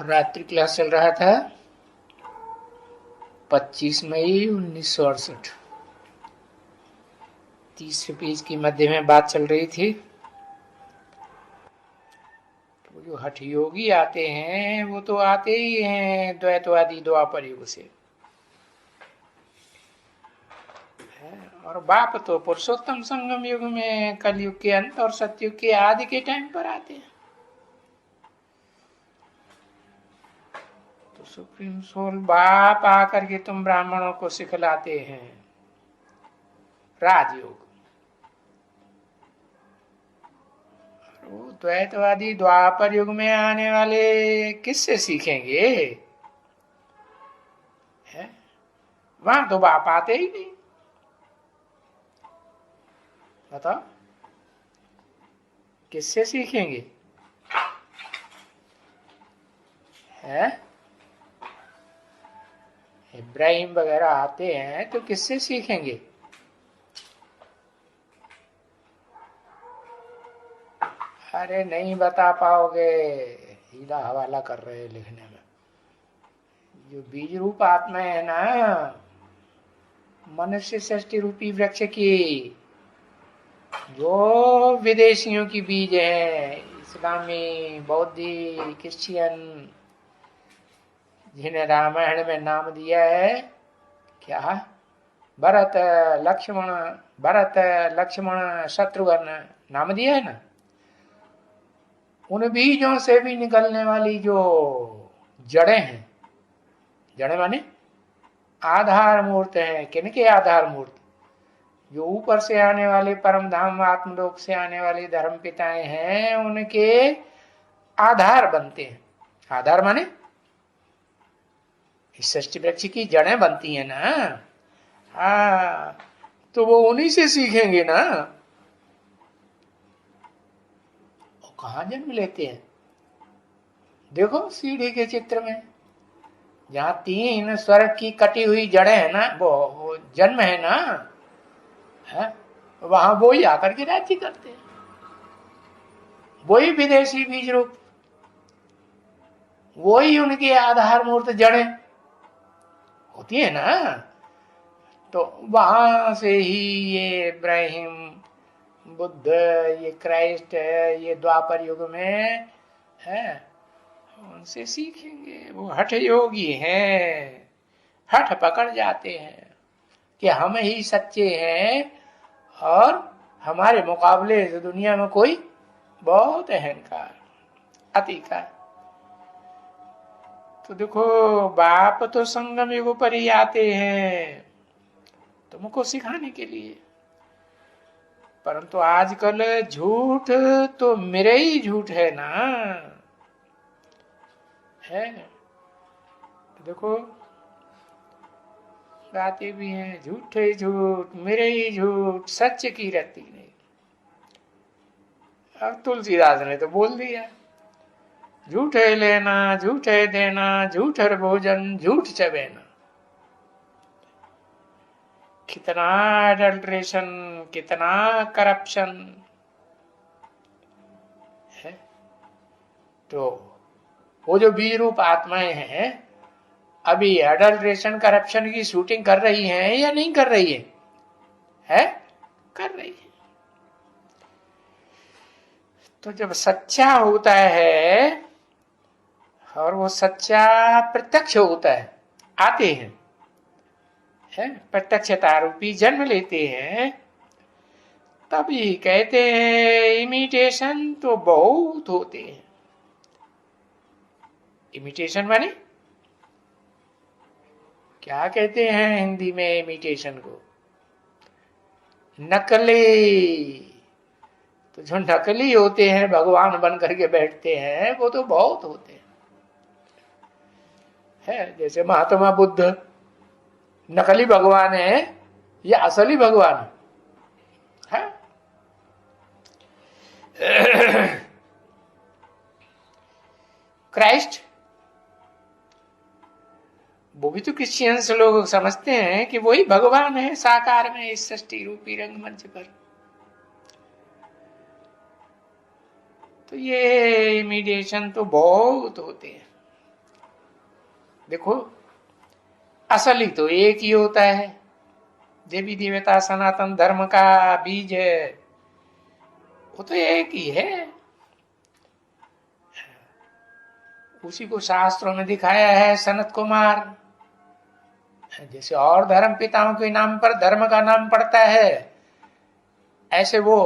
रात्रि क्लास चल रहा था 25 मई 1968। 30वें पेज की मध्य में बात चल रही थी। तो जो हठ योगी आते हैं वो तो आते ही हैं द्वैतवादी द्वापर युग से, और बाप तो पुरुषोत्तम संगम युग में, कलयुग के अंत और सतयुग के आदि के टाइम पर आते हैं। तो सुप्रीम सोल बाप आकर के तुम ब्राह्मणों को सिखलाते हैं राजयोग। वो द्वैतवादी द्वापर युग में आने वाले किससे सीखेंगे? है? वहां तो बाप आते ही नहीं। बताओ किससे सीखेंगे? है? इब्राहिम वगैरह आते हैं तो किससे सीखेंगे? अरे नहीं बता पाओगे, हीला हवाला कर रहे हैं लिखने में। जो बीज रूप आत्मा है ना, मनुष्य सृष्टि रूपी वृक्ष की, जो विदेशियों की बीज है, इस्लामी, बौद्धी, क्रिश्चियन, जिन्हें रामायण में नाम दिया है क्या? भरत लक्ष्मण, भरत लक्ष्मण शत्रुघ्न नाम दिया है ना। उन बीजों से भी निकलने वाली जो जड़ें हैं, जड़ें माने आधार मूर्त है। किनके आधार मूर्त? जो ऊपर से आने वाले परम धाम आत्मलोक से आने वाले धर्म पिताएं हैं, उनके आधार बनते हैं। आधार माने इस सृष्टि वृक्ष की जड़ें बनती हैं ना। हाँ, तो वो उन्हीं से सीखेंगे ना। वो कहाँ जन्म लेते हैं? देखो सीढ़ी के चित्र में, जहां 3 स्वर्ग की कटी हुई जड़ें है ना, वो जन्म है ना, है? वहां वो ही आकर के राज्य करते हैं। वही विदेशी बीज रूप, वही उनकी आधार मूर्त जड़ें होती है ना। तो वहां से ही ये इब्राहिम, बुद्ध, ये क्राइस्ट, ये द्वापर युग में है, उनसे सीखेंगे। वो हठ योगी हैं, हठ पकड़ जाते हैं कि हम ही सच्चे हैं और हमारे मुकाबले इस दुनिया में कोई बहुत अहंकार, अतिकार। तो देखो बाप तो संगम युग पर ही आते हैं तुमको सिखाने के लिए, परंतु आजकल झूठ तो मेरे ही झूठ है ना। है? तो देखो गाते भी हैं, झूठे झूठ मेरे ही झूठ, सच की रत्ती नहीं। अब तुलसीदास ने तो बोल दिया, झूठे लेना झूठे देना, झूठर भोजन झूठ चबेना। कितना एडल्ट्रेशन, कितना करप्शन है। तो वो जो बीज रूप आत्माएं हैं, अभी एडल्ट्रेशन करप्शन की शूटिंग कर रही हैं या नहीं कर रही है? है? कर रही है। तो जब सच्चा होता है और वो सच्चा प्रत्यक्ष होता है, आते हैं, है? प्रत्यक्षता रूपी जन्म लेते हैं, तभी कहते हैं इमिटेशन तो बहुत होते हैं। इमिटेशन माने क्या कहते हैं हिंदी में इमिटेशन को? नकली। तो जो नकली होते हैं, भगवान बन करके बैठते हैं, वो तो बहुत होते हैं। है? जैसे महात्मा बुद्ध नकली भगवान है या असली भगवान है? क्राइस्ट, वो भी तो क्रिश्चियंस लोग समझते हैं कि वही भगवान है साकार में इस सृष्टि रूपी रंगमंच पर। तो ये इमिटेशन तो बहुत होते हैं। देखो असली तो एक ही होता है, देवी देवता सनातन धर्म का बीज है, वो तो एक ही है। उसी को शास्त्रों में दिखाया है सनत कुमार। जैसे और धर्म पिताओं के नाम पर धर्म का नाम पड़ता है, ऐसे वो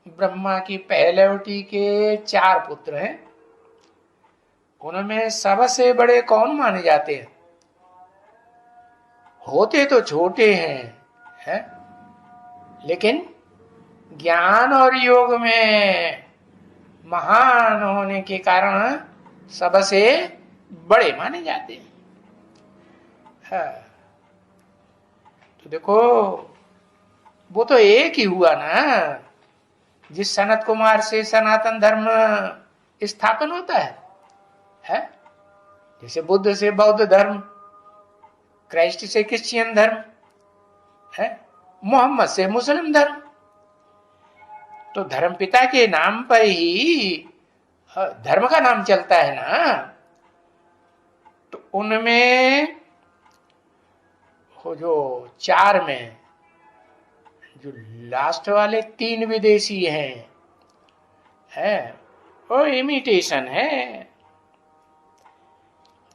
ब्रह्मा की पहलवटी के 4 पुत्र हैं, उनमें सबसे बड़े कौन माने जाते हैं? होते तो छोटे हैं, लेकिन ज्ञान और योग में महान होने के कारण सबसे बड़े माने जाते हैं। हाँ। तो देखो वो तो एक ही हुआ ना, जिस सनत कुमार से सनातन धर्म स्थापन होता है? जैसे बुद्ध से बौद्ध धर्म, क्राइस्ट से क्रिश्चियन धर्म है, मोहम्मद से मुस्लिम धर्म। तो धर्म पिता के नाम पर ही धर्म का नाम चलता है ना। तो उनमें वो जो 4 में जो लास्ट वाले 3 विदेशी हैं, वो इमिटेशन है,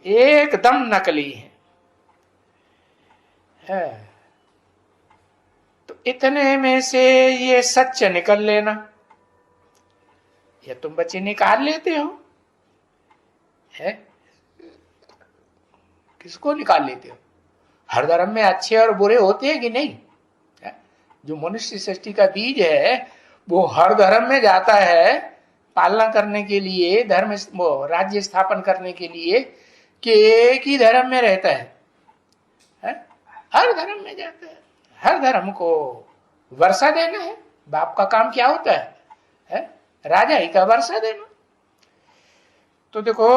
एकदम नकली है। तो इतने में से ये सच निकल लेना, या तुम बच्चे निकाल लेते हो? है किसको निकाल लेते हो? हर धर्म में अच्छे और बुरे होते हैं कि नहीं? जो मनुष्य सृष्टि का बीज है वो हर धर्म में जाता है पालना करने के लिए, धर्म वो राज्य स्थापन करने के लिए, कि एक ही धर्म में रहता है? हर धर्म में जाता है। हर धर्म को वर्षा देना है, बाप का काम क्या होता है? राजा ही का वर्षा देना। तो देखो,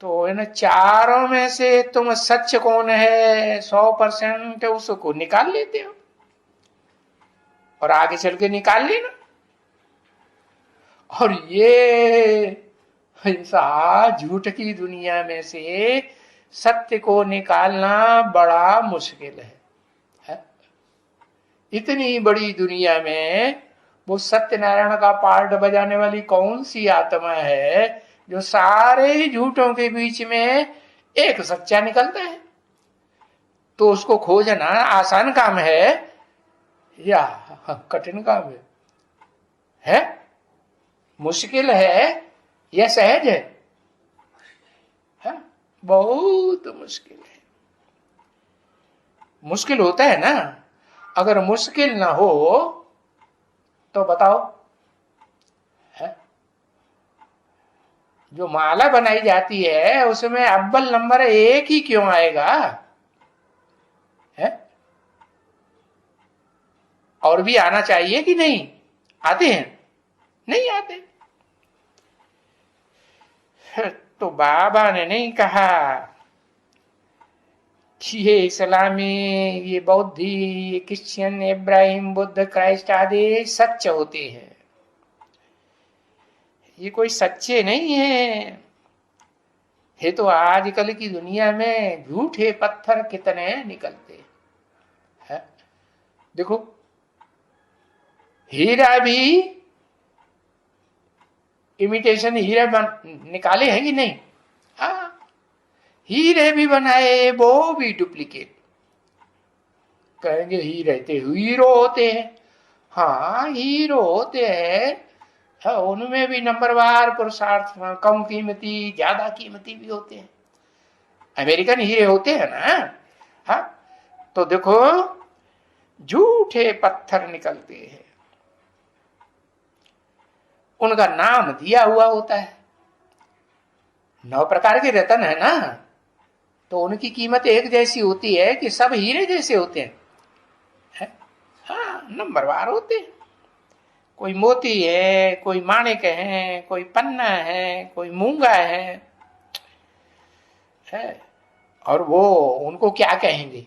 तो इन 4 में से तुम सच कौन है 100% उसको निकाल लेते हो, और आगे चल के निकाल लेना। और ये ऐसा झूठ की दुनिया में से सत्य को निकालना बड़ा मुश्किल है? इतनी बड़ी दुनिया में वो सत्यनारायण का पार्ट बजाने वाली कौन सी आत्मा है जो सारे झूठों के बीच में एक सच्चा निकलता है? तो उसको खोजना आसान काम है या कठिन काम है? मुश्किल है या सहज है? बहुत मुश्किल है। मुश्किल होता है ना। अगर मुश्किल ना हो तो बताओ, है? जो माला बनाई जाती है उसमें अव्वल नंबर 1 ही क्यों आएगा? है? और भी आना चाहिए कि नहीं? आते हैं? नहीं आते। तो बाबा ने नहीं कहा कि ये इस्लामी, ये बौद्धि, ये क्रिश्चियन, इब्राहिम, बुद्ध, क्राइस्ट आदि सच होते हैं। ये कोई सच्चे नहीं है। ये तो आजकल की दुनिया में झूठे पत्थर कितने निकलते हैं। देखो हीरा भी इमिटेशन हीरा निकाले हैं कि नहीं? हाँ, हीरे भी बनाए, वो भी डुप्लीकेट। कहेंगे हीरे तो हीरो होते हैं। हाँ, हीरो होते हैं। हाँ, उनमें भी नंबरवार पुरुषार्थ, कम कीमती, ज्यादा कीमती भी होते हैं। अमेरिकन हीरे होते हैं ना। हाँ, तो देखो झूठे पत्थर निकलते हैं, उनका नाम दिया हुआ होता है। 9 प्रकार के रत्न है ना, तो उनकी कीमत एक जैसी होती है कि सब हीरे जैसे होते हैं? हाँ, नंबरवार होते हैं। कोई मोती है, कोई माणिक है, कोई पन्ना है, कोई मूंगा है। और वो उनको क्या कहेंगे?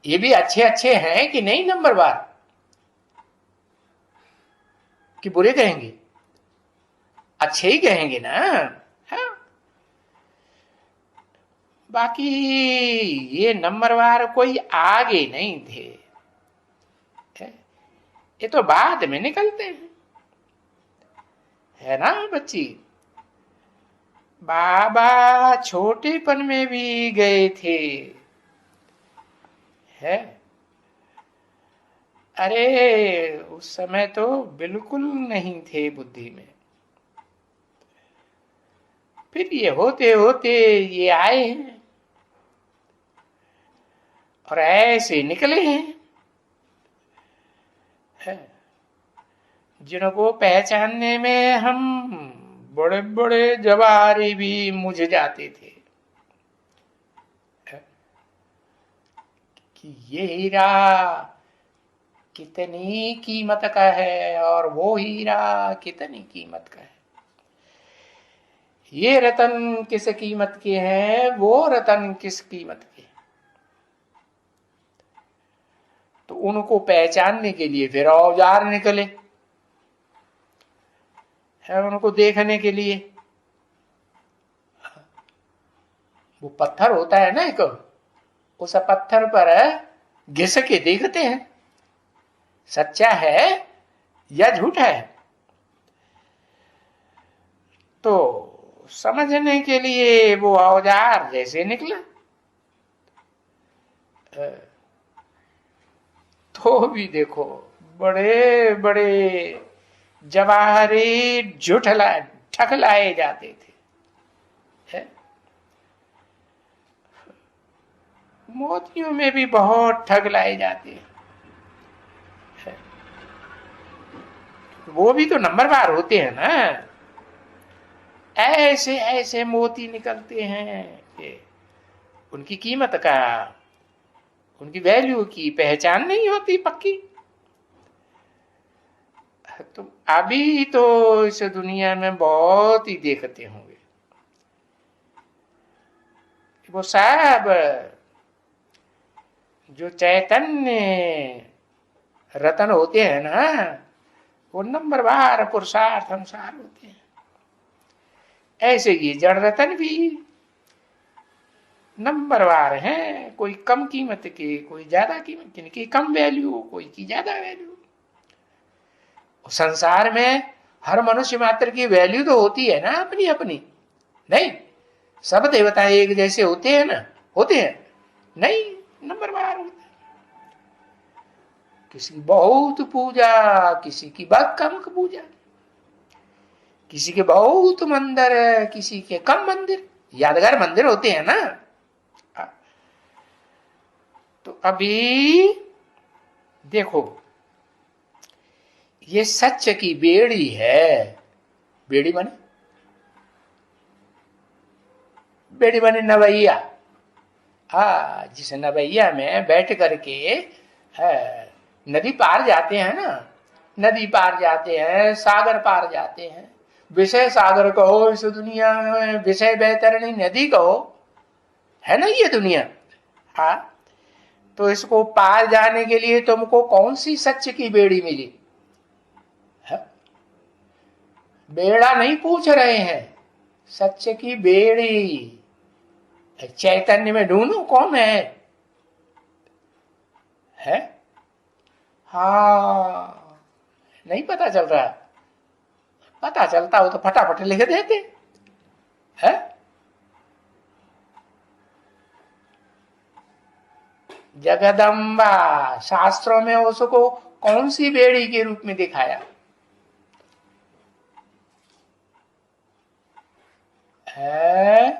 ये भी अच्छे अच्छे हैं कि नहीं नंबरवार, कि बुरे कहेंगे? अच्छे ही कहेंगे ना। हाँ। बाकी ये नंबरवार कोई आगे नहीं थे, ये तो बाद में निकलते हैं, है ना बच्ची। बाबा छोटेपन में भी गए थे, है। अरे उस समय तो बिल्कुल नहीं थे बुद्धि में, फिर ये होते होते ये आए हैं और ऐसे निकले हैं, है। जिनको पहचानने में हम बड़े बड़े जवारी भी मुझ जाते थे, कि ये हीरा कितनी कीमत का है और वो हीरा कितनी कीमत का है, ये रतन किस कीमत के हैं, वो रतन किस कीमत के। तो उनको पहचानने के लिए फिर औजार निकले, है, उनको देखने के लिए। वो पत्थर होता है ना एक, उस पत्थर पर घिस के देखते हैं सच्चा है या झूठा है। तो समझने के लिए वो औजार जैसे निकला, तो भी देखो बड़े बड़े जवाहरी ठकलाए जाते थे, है? मोतियों में भी बहुत ठग लाए जाते हैं, है? वो भी तो नंबरवार होते हैं ना। ऐसे ऐसे मोती निकलते हैं कि उनकी कीमत का, उनकी वैल्यू की पहचान नहीं होती पक्की। तो अभी तो इस दुनिया में बहुत ही देखते होंगे, वो सब जो चैतन्य रतन होते हैं ना, वो नंबरवार पुरुषार्थ अनुसार होते हैं। ऐसे ये जड़ रतन भी नंबरवार हैं, कोई कम कीमत के, कोई ज्यादा कीमत, किनकी कम वैल्यू, कोई की ज्यादा वैल्यू। संसार में हर मनुष्य मात्र की वैल्यू तो होती है ना अपनी अपनी, नहीं सब देवता एक जैसे होते हैं ना, होते हैं नहीं, नंबरवार होते हैं। किसी की बहुत पूजा, किसी की बहुत कम पूजा, किसी के बहुत मंदिर है, किसी के कम मंदिर, यादगार मंदिर होते हैं ना। तो अभी देखो ये सच की बेड़ी है, बेड़ी बने, बेड़ी बने नवैया, जिस नवैया में बैठ करके नदी पार जाते हैं ना, नदी पार जाते हैं, सागर पार जाते हैं। विषय सागर कहो इस दुनिया में, विषय बैतरणी नदी कहो, है ना ये दुनिया। तो इसको पार जाने के लिए तुमको कौन सी सच की बेड़ी मिली है? बेड़ा नहीं पूछ रहे हैं, सच की बेड़ी। चैतन्य में ढूंढू कौन है? हाँ नहीं पता चल रहा, पता चलता हो तो फटाफट लिख देते, है? जगदम्बा शास्त्रों में उसको कौन सी बेड़ी के रूप में दिखाया है?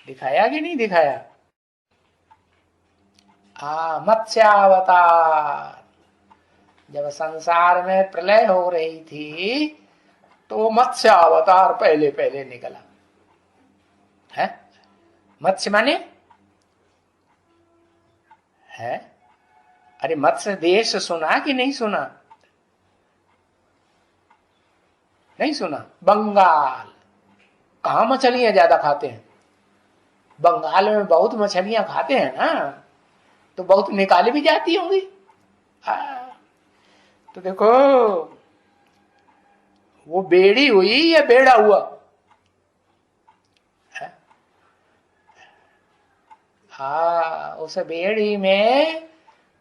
दिखाया कि नहीं दिखाया? मत्स्यावतार, जब संसार में प्रलय हो रही थी तो मत्स्य अवतार पहले पहले निकला है। मत्स्य माने है, अरे मत्स्य देश सुना कि नहीं सुना? नहीं सुना? बंगाल, कहां मछलियां ज्यादा खाते हैं? बंगाल में बहुत मछलियां खाते हैं ना, तो बहुत निकाली भी जाती होंगी। तो देखो वो बेड़ी हुई या बेड़ा हुआ? हाँ, उस बेड़ी में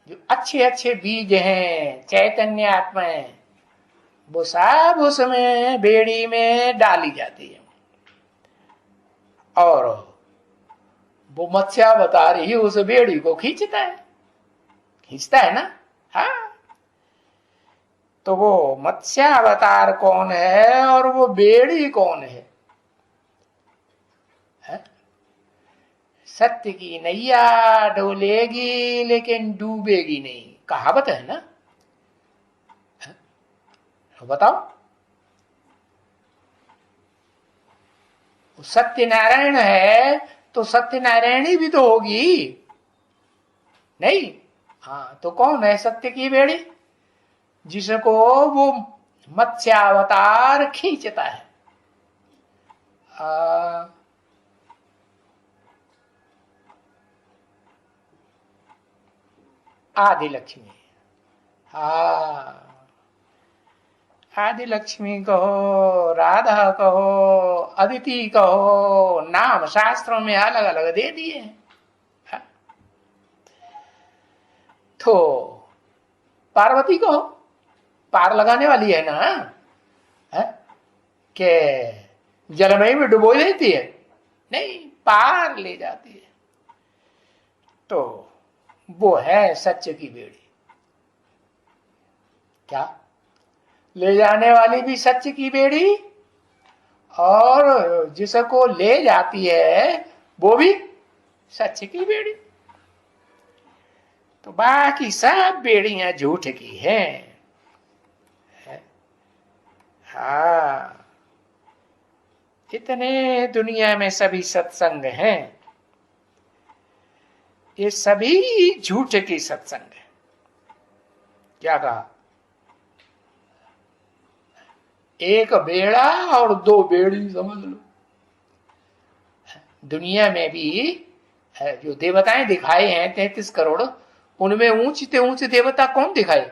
जो अच्छे अच्छे बीज हैं, चैतन्य आत्मा है, वो सब उसमें बेड़ी में डाली जाती है। और वो मत्स्यावतार ही उस बेड़ी को खींचता है ना। हाँ, तो वो मत्स्यावतार कौन है और वो बेड़ी कौन है? सत्य की नैया डोलेगी लेकिन डूबेगी नहीं, कहावत है ना। बताओ, सत्यनारायण है तो सत्यनारायणी भी तो होगी नहीं? हाँ, तो कौन है सत्य की बेड़ी? जिसको वो मत्स्यावतार खींचता है। आदि लक्ष्मी। हाँ, आदि लक्ष्मी कहो, राधा कहो, अदिति कहो, नाम शास्त्रों में अलग अलग दे दिए। तो पार्वती कहो, पार लगाने वाली है ना, है? कि जलमय में डुबो देती है? नहीं, पार ले जाती है। तो वो है सत्य की बेड़ी। क्या ले जाने वाली भी सत्य की बेड़ी, और जिसको ले जाती है वो भी सत्य की बेड़ी। तो बाकी सब बेड़ियां झूठ की हैं। हाँ, इतने दुनिया में सभी सत्संग हैं, ये सभी झूठ की सत्संग है। क्या कहा? एक बेड़ा और दो बेड़ी, समझ लो। दुनिया में भी जो देवताएं दिखाए हैं 33 करोड़, उनमें ऊंचे ऊंचे देवता कौन दिखाए?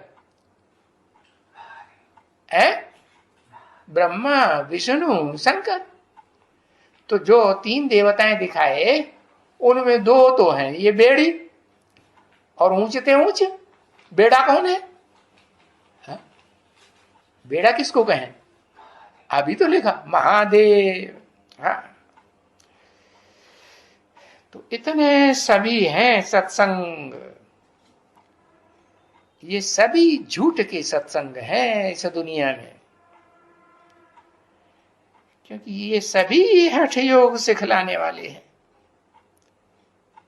ब्रह्मा, विष्णु, शंकर। तो जो 3 देवताएं दिखाए उनमें 2 तो हैं ये बेड़ी, और ऊंचे ऊंचे बेड़ा कौन है? बेड़ा किसको कहें? अभी तो लिखा महादेव। हाँ, तो इतने सभी हैं सत्संग, ये सभी झूठ के सत्संग हैं इस दुनिया में, क्योंकि ये सभी हठ योग सिखलाने वाले हैं।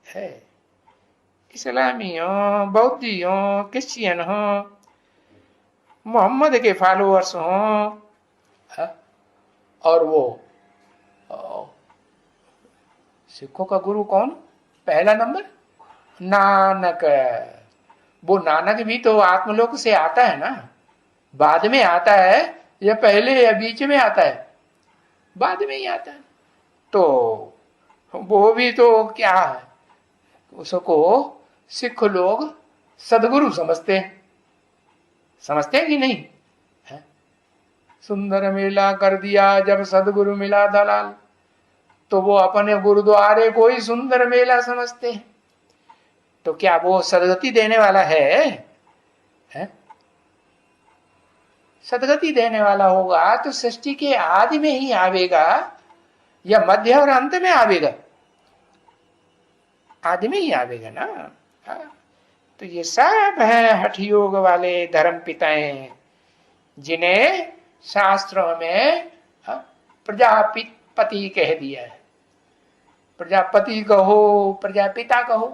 है इस्लामी हो, बौद्धि हो, क्रिश्चियन हो, मोहम्मद के फॉलोअर्स हो, और वो सिखों का गुरु कौन? पहला नंबर नानक। वो नानक भी तो आत्मलोक से आता है ना, बाद में आता है या पहले या बीच में आता है? बाद में ही आता है। तो वो भी तो क्या है, उसको सिख लोग सदगुरु समझते हैं कि नहीं? है? सुंदर मेला कर दिया जब सदगुरु मिला दलाल, तो वो अपने गुरुद्वारे को ही सुंदर मेला समझते हैं। तो क्या वो सदगति देने वाला है? सदगति देने वाला होगा तो सृष्टि के आदि में ही आवेगा या मध्य और अंत में आवेगा? आदि में ही आवेगा ना। तो ये सब है हठ योग वाले धर्म पिताएं, जिन्हें शास्त्रों में प्रजापति कह दिया है। प्रजापति कहो, प्रजापिता कहो,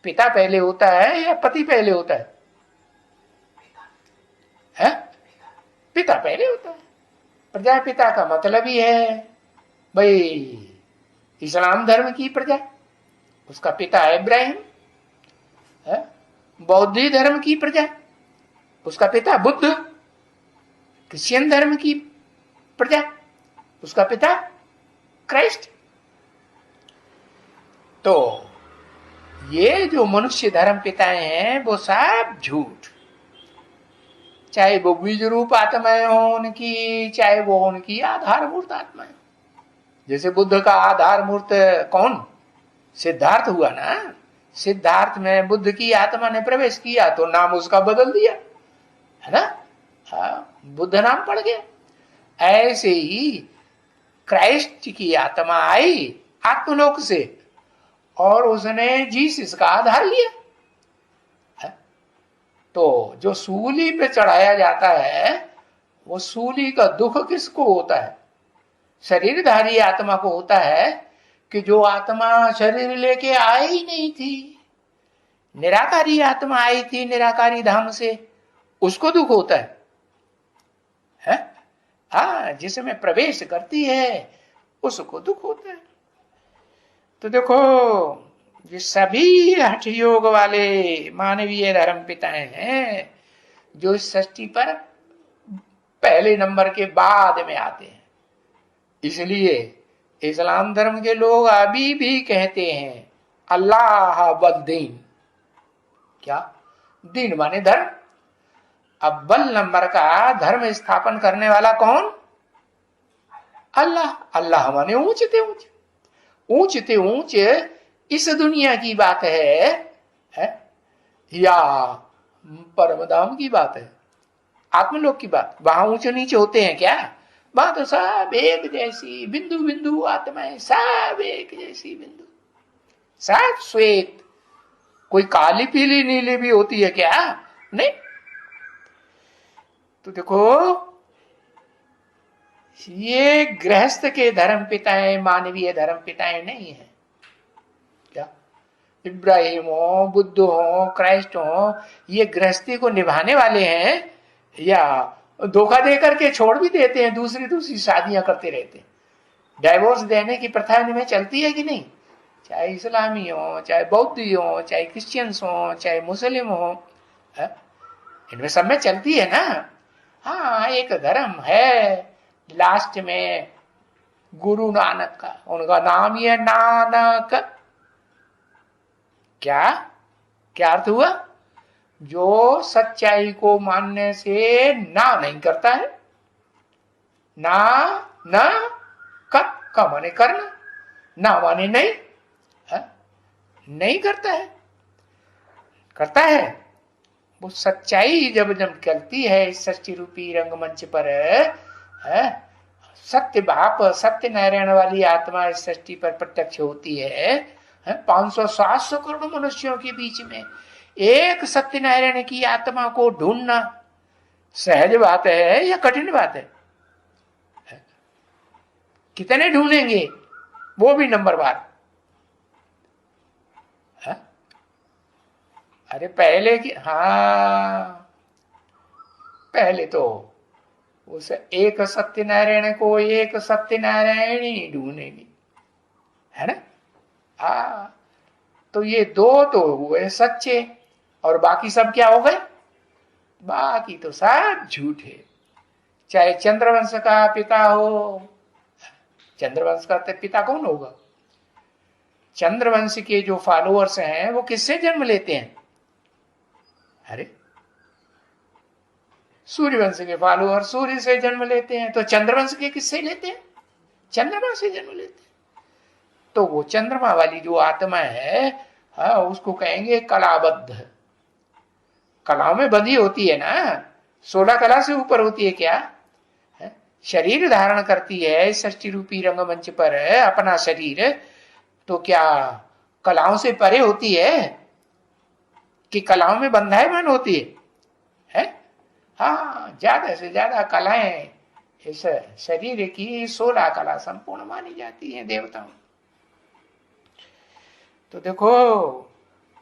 पिता पहले होता है या पति पहले होता है? पिता पहले होता है। प्रजापिता का मतलब ही है भाई इस्लाम धर्म की प्रजा, उसका पिता है इब्राहिम। बौद्ध धर्म की प्रजा, उसका पिता बुद्ध। क्रिश्चियन धर्म की प्रजा, उसका पिता क्राइस्ट। तो ये जो मनुष्य धर्म पिताएं हैं वो सब झूठ। चाहे वो बीज रूप आत्माएं हो उनकी, चाहे वो उनकी आधारभूत आत्माएं। जैसे बुद्ध का आधारभूत कौन? सिद्धार्थ हुआ ना। सिद्धार्थ में बुद्ध की आत्मा ने प्रवेश किया तो नाम उसका बदल दिया, है ना। हाँ, बुद्ध नाम पड़ गया। ऐसे ही क्राइस्ट की आत्मा आई आत्मलोक से और उसने जीसस का आधार लिया। तो जो सूली पे चढ़ाया जाता है वो सूली का दुख किसको होता है? शरीरधारी आत्मा को होता है कि जो आत्मा शरीर लेके आई ही नहीं थी, निराकारी आत्मा आई थी निराकारी धाम से, उसको दुख होता है? हाँ, जिसमें प्रवेश करती है उसको दुख होता है। तो देखो ये सभी हठ योग वाले मानवीय धर्म पिताएं हैं जो इस सृष्टि पर पहले नंबर के बाद में आते हैं। इसलिए इस्लाम धर्म के लोग अभी भी कहते हैं अल्लाह बद्दीन। क्या? दीन माने धर्म। अव्वल नंबर का धर्म स्थापन करने वाला कौन? अल्लाह। अल्लाह माने ऊंचते ऊंच, ऊंचते ऊंच इस दुनिया की बात है या परमधाम की बात है, आत्मलोक की बात? वहां ऊंचे नीचे होते हैं क्या? वहां तो सब एक जैसी बिंदु बिंदु आत्माएं, सब एक जैसी बिंदु, सब श्वेत। कोई काली पीली नीली भी होती है क्या? नहीं। तो देखो ये गृहस्थ के धर्म पिताएं मानवीय धर्म पिताएं नहीं है क्या? इब्राहिम हो, बुद्ध हो, क्राइस्ट हो, ये गृहस्थी को निभाने वाले हैं या धोखा दे करके छोड़ भी देते हैं, दूसरी दूसरी शादियां करते रहते हैं? डाइवोर्स देने की प्रथा इनमें चलती है कि नहीं? चाहे इस्लामी हो, चाहे बौद्धी हो, चाहे क्रिश्चियंस हो, चाहे मुस्लिम हो, इनमें सब में चलती है ना। हाँ, एक धर्म है लास्ट में गुरु नानक का, उनका नाम ही है नानक। क्या क्या अर्थ हुआ? जो सच्चाई को मानने से ना नहीं करता है, ना ना का माने करना, ना माने नहीं, नहीं करता है, करता है। वो सच्चाई जब जब चलती है इस सृष्टि रूपी रंगमंच पर, सत्य बाप सत्य नारायण वाली आत्मा इस सृष्टि पर प्रत्यक्ष होती है। 500-700 करोड़ मनुष्यों के बीच में एक सत्य नारायण की आत्मा को ढूंढना सहज बात है या कठिन बात है? कितने ढूंढेंगे वो भी नंबर बार। अरे पहले की, हाँ, पहले तो उस एक सत्यनारायण को एक सत्यनारायण ही ढूंढेगी, है ना। तो ये दो तो हुए सच्चे और बाकी सब क्या हो गए? बाकी तो सब झूठे। चाहे चंद्रवंश का पिता हो, चंद्रवंश का पिता कौन होगा? चंद्रवंश के जो फॉलोअर्स हैं वो किससे जन्म लेते हैं? अरे सूर्यवंश के फॉलोअर सूर्य से जन्म लेते हैं, तो चंद्रवंश के किससे लेते हैं? चंद्रमा से जन्म लेते हैं। तो वो चंद्रमा वाली जो आत्मा है, उसको कहेंगे कलाबद्ध। कला में बंधी होती है ना, 16 कला से ऊपर होती है क्या? शरीर धारण करती है सृष्टि रूपी रंगमंच पर अपना शरीर, तो क्या कलाओं से परे होती है कि कलाओं में बंधायमान होती है? हाँ, ज्यादा से ज्यादा कलाएं इस शरीर की 16 कला संपूर्ण मानी जाती है देवताओं। तो देखो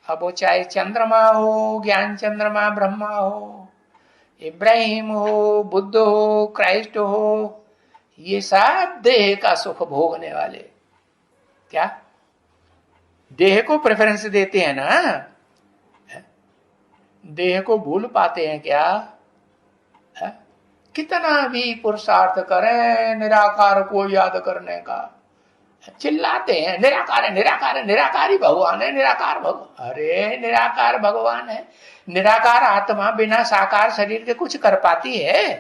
अब वो चाहे चंद्रमा हो, ज्ञान चंद्रमा ब्रह्मा हो, इब्राहिम हो, बुद्ध हो, क्राइस्ट हो, ये सब देह का सुख भोगने वाले क्या देह को प्रेफरेंस देते हैं ना? देह को भूल पाते हैं क्या? कितना भी पुरुषार्थ करें निराकार को याद करने का, चिल्लाते हैं निराकार है, निराकार है, निराकार ही भगवान है, निराकार भगवान। अरे निराकार भगवान है, निराकार आत्मा बिना साकार शरीर के कुछ कर पाती है?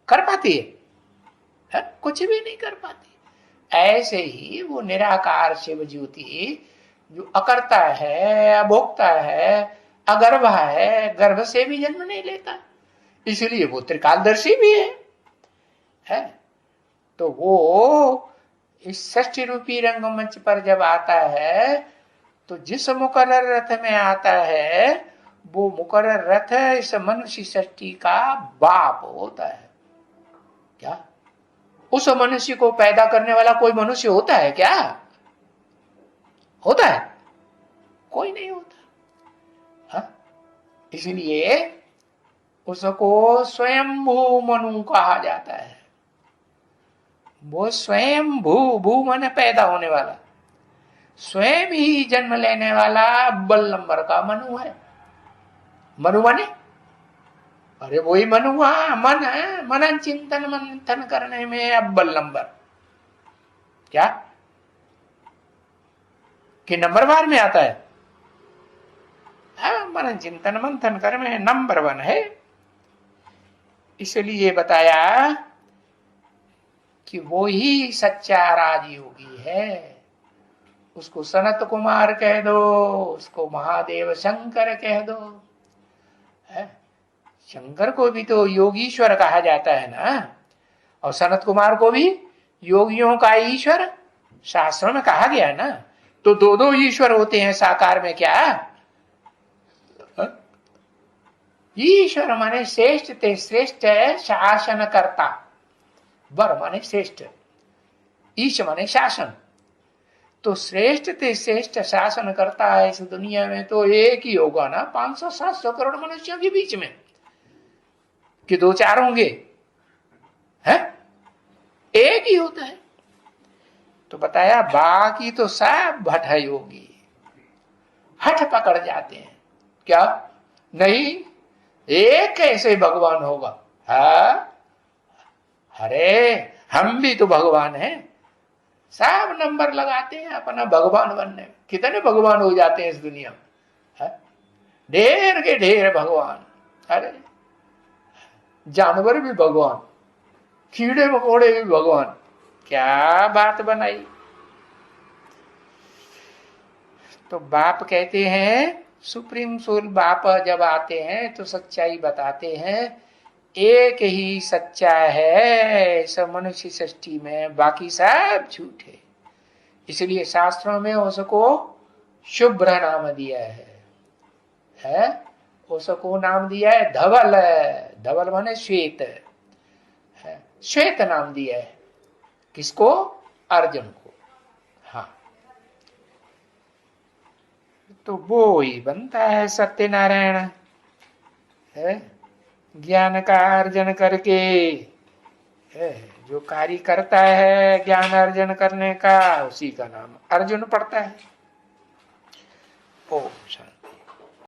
कर पाती है? कुछ भी नहीं कर पाती। ऐसे ही वो निराकार शिव ज्योति जो अकर्ता है, अभोक्ता है, अगर्भ है, गर्भ से भी जन्म नहीं लेता, इसलिए वो त्रिकालदर्शी भी है? तो वो इस षष्ठी रूपी रंगमंच पर जब आता है तो जिस मुकर्रर रथ में आता है वो मुकर्रर रथ इस मनुष्य षष्ठी का बाप होता है। क्या उस मनुष्य को पैदा करने वाला कोई मनुष्य होता है क्या? होता है? कोई नहीं होता। हाँ? इसलिए उसको स्वयंभू मनु कहा जाता है। वो स्वयं भू माने पैदा होने वाला, स्वयं ही जन्म लेने वाला अव्वल नंबर का मनु है। मनु माने अरे वही मनु मन है, मनन चिंतन मंथन करने में अव्वल नंबर। क्या कि नंबर बार में आता है? मनन चिंतन मंथन करने में नंबर 1 है। इसलिए बताया कि वो ही सच्चा राजयोगी है। उसको सनत कुमार कह दो, उसको महादेव शंकर कह दो। शंकर को भी तो योगीश्वर कहा जाता है ना, और सनत कुमार को भी योगियों का ईश्वर शास्त्रों में कहा गया है ना। तो दो दो ईश्वर होते हैं साकार में। क्या ईश्वर माने श्रेष्ठ ते श्रेष्ठ है, शासन करता। वर माने श्रेष्ठ, ईश माने शासन। तो श्रेष्ठ ते श्रेष्ठ शासन करता है इस दुनिया में तो एक ही होगा ना 500-700 करोड़ मनुष्यों के बीच में, कि 2-4 होंगे? है एक ही होता है। तो बताया बाकी तो सब भट योगी, हठ पकड़ जाते हैं। क्या नहीं एक कैसे भगवान होगा? अरे हम भी तो भगवान हैं। सब नंबर लगाते हैं अपना भगवान बनने में। कितने भगवान हो जाते हैं इस दुनिया में? ढेर के ढेर भगवान। अरे जानवर भी भगवान, कीड़े मकोड़े भी भगवान। क्या बात बनाई। तो बाप कहते हैं, सुप्रीम सोल बाप जब आते हैं तो सच्चाई बताते हैं। एक ही सच्चा है सब मनुष्य सृष्टि में, बाकी सब झूठ है। इसलिए शास्त्रों में उसको शुभ्र नाम दिया है? उसको नाम दिया है धवल। धवल माने श्वेत है, श्वेत नाम दिया है। किसको? अर्जुन को। हाँ, तो वो ही बनता है सत्यनारायण, है? ज्ञान का अर्जन करके जो कार्य करता है ज्ञान अर्जन करने का, उसी का नाम अर्जुन पड़ता है। ओम शांति।